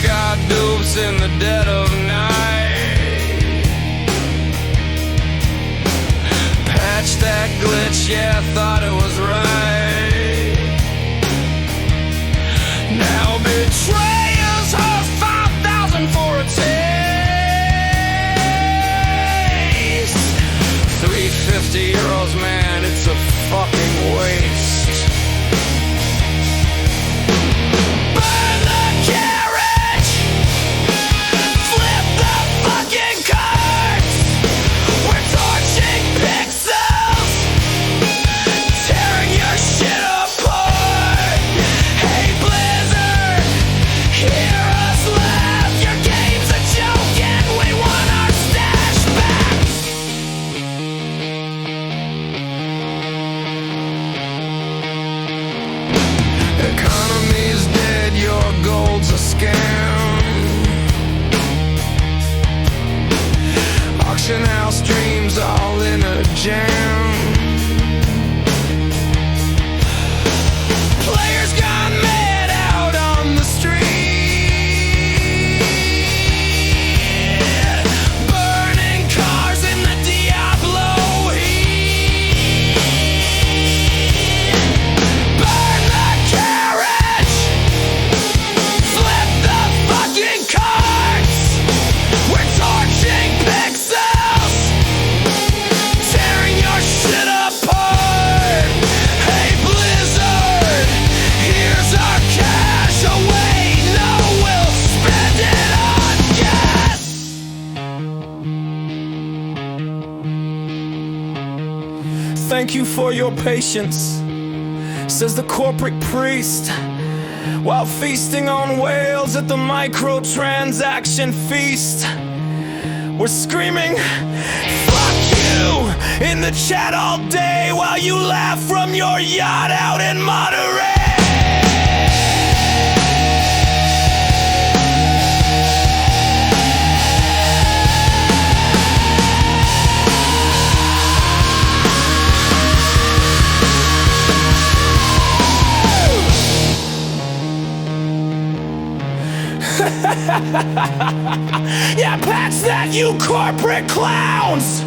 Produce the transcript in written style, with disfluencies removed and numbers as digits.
got dupes in the dead of night. Patch that glitch, yeah, thought it was right. Now betrayers are 5,000 for a taste. 350 euros, man, it's a fucking waste. Burn the carriage, flip the fucking cards. We're torching pixels, tearing your shit apart. Hey Blizzard, hear us laugh. Your game's a joke and we want our stash back. Economy's dead, your gold's a scam. Auction house dreams all in a jam. Players gone mad out on the street, burning cars in the Diablo heat. Burn the carriage, flip the fucking cards. We're torching pixels, tearing your shit apart. Hey Blizzard, here's our cash away. No, we'll spend it on gas. Thank you for your patience, says the corporate priest, while feasting on whales at the microtransaction feast. We're screaming, fuck you, in the chat all day while you laugh from your yacht out in Monterey. Yeah, patch that, you corporate clowns!